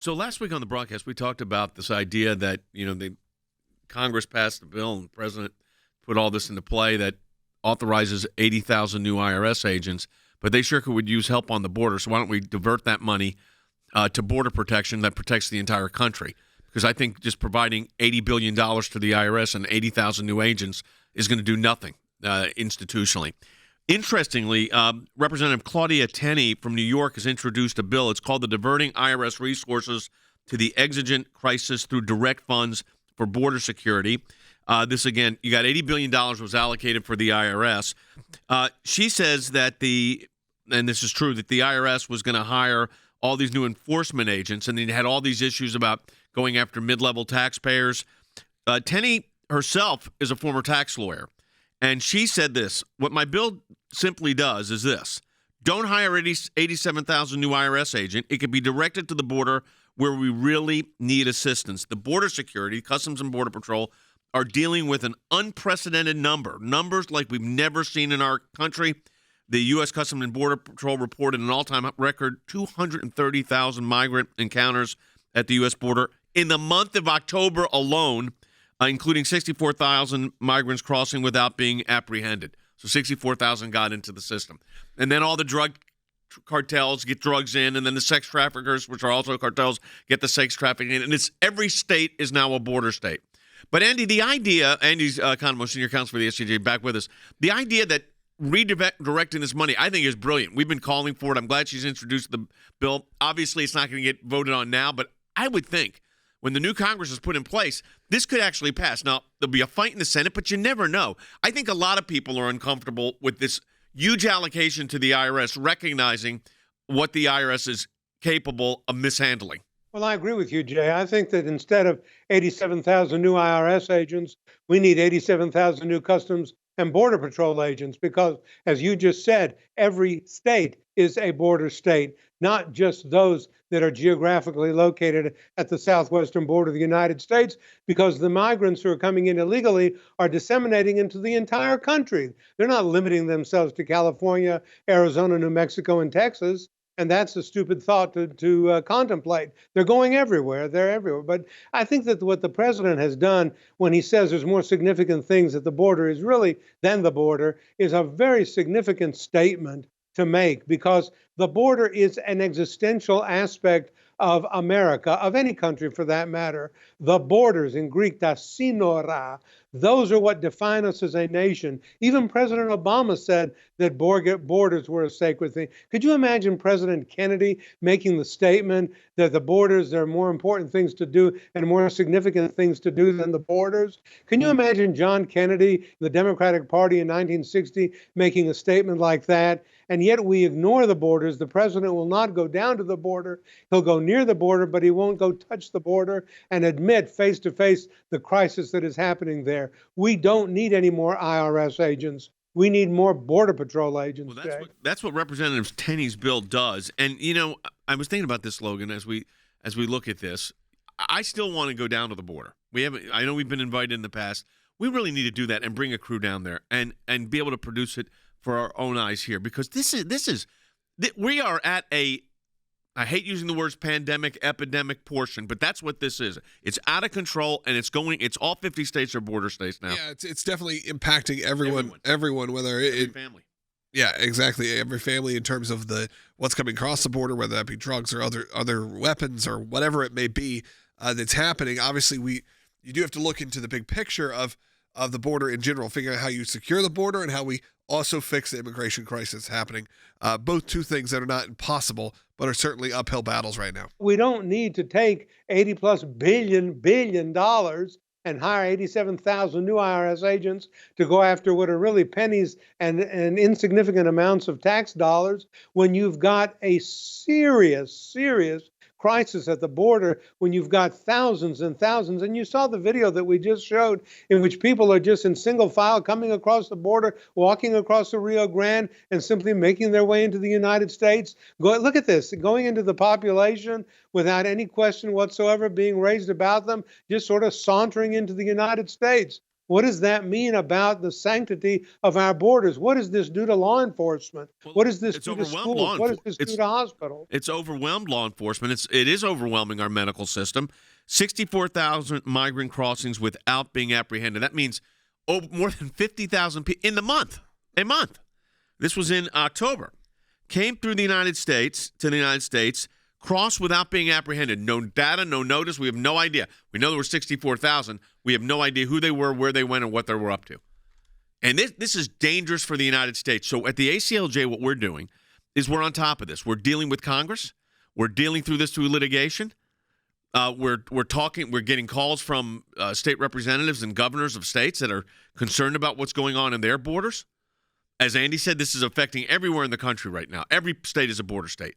So last week on the broadcast, we talked about this idea that, the Congress passed the bill and the president put all this into play that authorizes 80,000 new IRS agents, but they sure could use help on the border. So why don't we divert that money to border protection that protects the entire country? Because I think just providing $80 billion to the IRS and 80,000 new agents is going to do nothing institutionally. Interestingly, Representative Claudia Tenney from New York has introduced a bill. It's called the Diverting IRS Resources to the Exigent Crisis Through Direct Funds for Border Security. This, again, you got $80 billion was allocated for the IRS. She says that and this is true, that the IRS was going to hire all these new enforcement agents, and they had all these issues about going after mid-level taxpayers. Tenney herself is a former tax lawyer, and she said this: what my bill simply does is this. Don't hire 87,000 new IRS agents. It can be directed to the border where we really need assistance. The Border Security, Customs and Border Patrol, are dealing with an unprecedented numbers like we've never seen in our country. The U.S. Customs and Border Patrol reported an all-time record 230,000 migrant encounters at the U.S. border in the month of October alone, including 64,000 migrants crossing without being apprehended. So 64,000 got into the system. And then all the drug cartels get drugs in, and then the sex traffickers, which are also cartels, get the sex trafficking in. And every state is now a border state. But Andy, the idea, Andy's Economou, senior counsel for the SCJ, back with us, the idea that redirecting this money, I think, is brilliant. We've been calling for it. I'm glad she's introduced the bill. Obviously, it's not going to get voted on now, but I would think when the new Congress is put in place, this could actually pass. Now, there'll be a fight in the Senate, but you never know. I think a lot of people are uncomfortable with this huge allocation to the IRS, recognizing what the IRS is capable of mishandling. Well, I agree with you, Jay. I think that instead of 87,000 new IRS agents, we need 87,000 new Customs and Border Patrol agents because, as you just said, every state is a border state, not just those that are geographically located at the southwestern border of the United States, because the migrants who are coming in illegally are disseminating into the entire country. They're not limiting themselves to California, Arizona, New Mexico, and Texas. And that's a stupid thought to contemplate. They're going everywhere. They're everywhere. But I think that what the president has done when he says there's more significant things at the border is really than the border is a very significant statement to make, because the border is an existential aspect of America, of any country for that matter. The borders, in Greek, ta sinora, those are what define us as a nation. Even President Obama said that borders were a sacred thing. Could you imagine President Kennedy making the statement that the borders, there are more important things to do and more significant things to do than the borders? Can you imagine John Kennedy, the Democratic Party in 1960, making a statement like that? And yet we ignore the borders. The president will not go down to the border. He'll go near the border, but he won't go touch the border and admit face to face the crisis that is happening there. We don't need any more IRS agents. We need more Border Patrol agents. Well, that's what Representative Tenney's bill does. And, I was thinking about this, Logan, as we look at this. I still want to go down to the border. I know we've been invited in the past. We really need to do that and bring a crew down there and be able to produce it for our own eyes here, because we are at I hate using the words pandemic, epidemic portion, but that's what this is. It's out of control, and it's all 50 states are border states now. Yeah, it's definitely impacting everyone, whether every family. Yeah, exactly. Every family in terms of what's coming across the border, whether that be drugs or other weapons or whatever it may be that's happening. Obviously, you do have to look into the big picture of the border in general, figure out how you secure the border and how we also fix the immigration crisis happening. Both two things that are not impossible, but are certainly uphill battles right now. We don't need to take $80+ billion and hire 87,000 new IRS agents to go after what are really pennies and insignificant amounts of tax dollars when you've got a serious crisis at the border, when you've got thousands and thousands. And you saw the video that we just showed in which people are just in single file coming across the border, walking across the Rio Grande and simply making their way into the United States. Look at this, going into the population without any question whatsoever being raised about them, just sort of sauntering into the United States. What does that mean about the sanctity of our borders? What does this do to law enforcement? Well, What does this it's do to overwhelmed law schools? What does this do it's to hospitals? it's overwhelmed law enforcement. It is overwhelming our medical system. 64,000 migrant crossings without being apprehended. That means more than 50,000 people in the month. A month. This was in October. Came through the United States to the United States, crossed without being apprehended. No data, no notice. We have no idea. We know there were 64,000. We have no idea who they were, where they went, and what they were up to. And this is dangerous for the United States. So at the ACLJ, what we're doing is we're on top of this. We're dealing with Congress. We're dealing through this through litigation. We're talking. We're getting calls from state representatives and governors of states that are concerned about what's going on in their borders. As Andy said, this is affecting everywhere in the country right now. Every state is a border state.